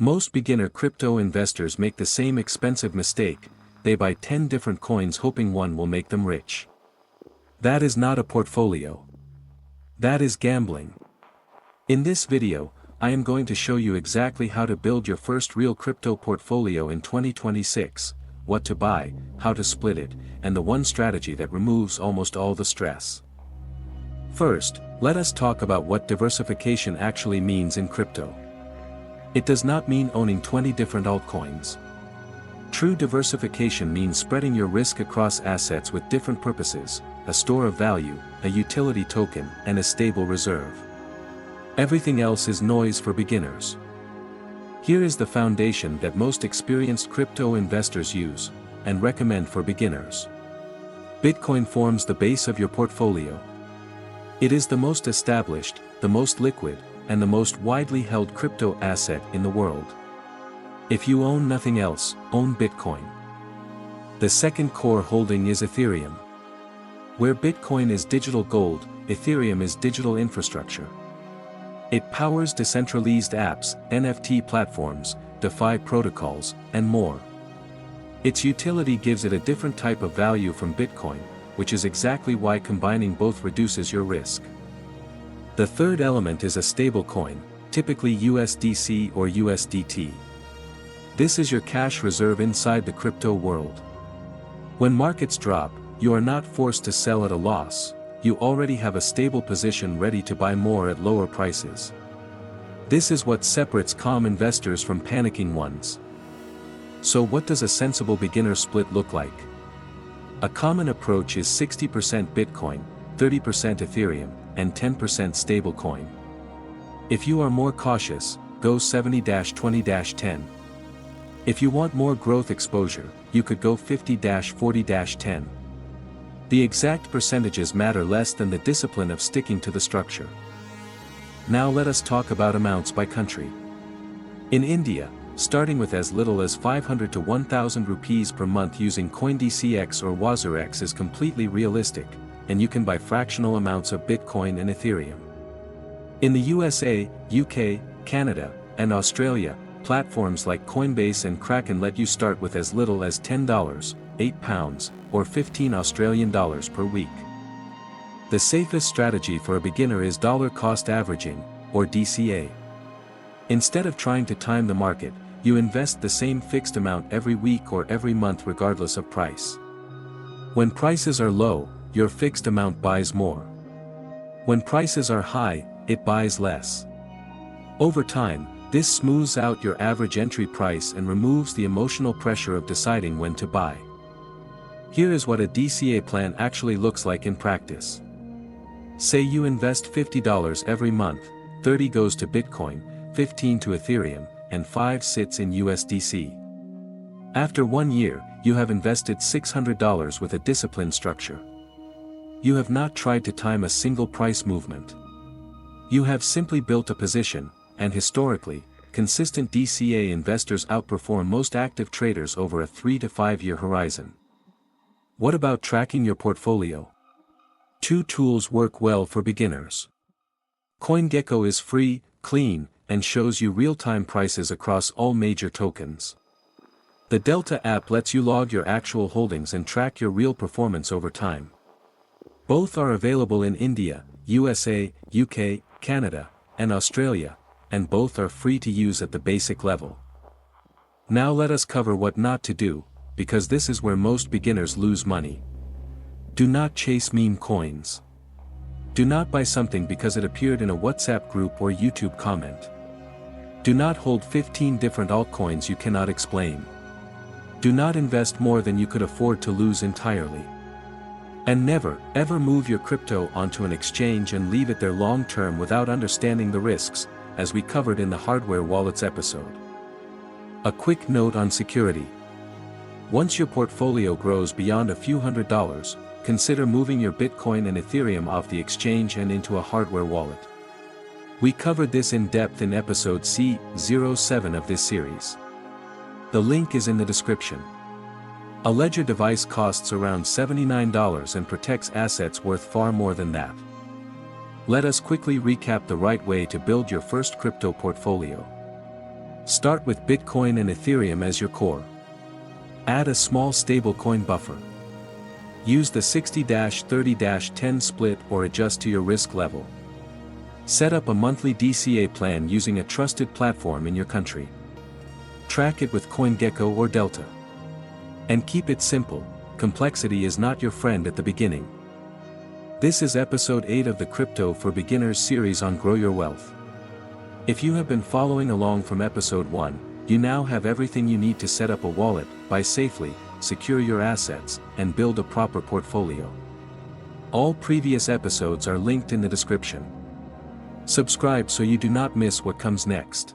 Most beginner crypto investors make the same expensive mistake: they buy 10 different coins hoping one will make them rich. That is not a portfolio. That is gambling. In this video, I am going to show you exactly how to build your first real crypto portfolio in 2026, what to buy, how to split it, and the one strategy that removes almost all the stress. First, let us talk about what diversification actually means in crypto. It does not mean owning 20 different altcoins. True diversification means spreading your risk across assets with different purposes: a store of value, a utility token, and a stable reserve. Everything else is noise for beginners. Here is the foundation that most experienced crypto investors use and recommend for beginners. Bitcoin forms the base of your portfolio. It is the most established, the most liquid, and the most widely held crypto asset in the world. If you own nothing else, own Bitcoin. The second core holding is Ethereum. Where Bitcoin is digital gold, Ethereum is digital infrastructure. It powers decentralized apps, NFT platforms, DeFi protocols, and more. Its utility gives it a different type of value from Bitcoin, which is exactly why combining both reduces your risk. The third element is a stablecoin, typically USDC or USDT. This is your cash reserve inside the crypto world. When markets drop, you are not forced to sell at a loss. You already have a stable position ready to buy more at lower prices. This is what separates calm investors from panicking ones. So what does a sensible beginner split look like? A common approach is 60% Bitcoin, 30% Ethereum, and 10% stablecoin. If you are more cautious, go 70-20-10. If you want more growth exposure, you could go 50-40-10. The exact percentages matter less than the discipline of sticking to the structure. Now let us talk about amounts by country. In India, starting with as little as 500 to 1000 rupees per month using CoinGecko or WazirX is completely realistic, and you can buy fractional amounts of Bitcoin and Ethereum. In the USA, UK, Canada, and Australia, platforms like Coinbase and Kraken let you start with as little as $10, £8, or $15 per week. The safest strategy for a beginner is dollar cost averaging, or DCA. Instead of trying to time the market, you invest the same fixed amount every week or every month regardless of price. When prices are low, your fixed amount buys more. When prices are high, it buys less. Over time, this smooths out your average entry price and removes the emotional pressure of deciding when to buy. Here is what a DCA plan actually looks like in practice. Say you invest $50 every month, 30 goes to Bitcoin, 15 to Ethereum, and 5 sits in USDC. After 1 year, you have invested $600 with a disciplined structure. You have not tried to time a single price movement. You have simply built a position, and historically, consistent DCA investors outperform most active traders over a 3 to 5 year horizon. What about tracking your portfolio? Two tools work well for beginners. CoinGecko is free, clean, and shows you real-time prices across all major tokens. The Delta app lets you log your actual holdings and track your real performance over time. Both are available in India, USA, UK, Canada, and Australia, and both are free to use at the basic level. Now let us cover what not to do, because this is where most beginners lose money. Do not chase meme coins. Do not buy something because it appeared in a WhatsApp group or YouTube comment. Do not hold 15 different altcoins you cannot explain. Do not invest more than you could afford to lose entirely. And never, ever move your crypto onto an exchange and leave it there long term without understanding the risks, as we covered in the hardware wallets episode. A quick note on security. Once your portfolio grows beyond a few $100s, consider moving your Bitcoin and Ethereum off the exchange and into a hardware wallet. We covered this in depth in episode C07 of this series. The link is in the description. A ledger device costs around $79 and protects assets worth far more than that. Let us quickly recap the right way to build your first crypto portfolio. Start with Bitcoin and Ethereum as your core. Add a small stablecoin buffer. Use the 60-30-10 split or adjust to your risk level. Set up a monthly DCA plan using a trusted platform in your country. Track it with CoinGecko or Delta. And keep it simple, complexity is not your friend at the beginning. This is episode 8 of the Crypto for Beginners series on Grow Your Wealth. If you have been following along from episode 1, you now have everything you need to set up a wallet, buy safely, secure your assets, and build a proper portfolio. All previous episodes are linked in the description. Subscribe so you do not miss what comes next.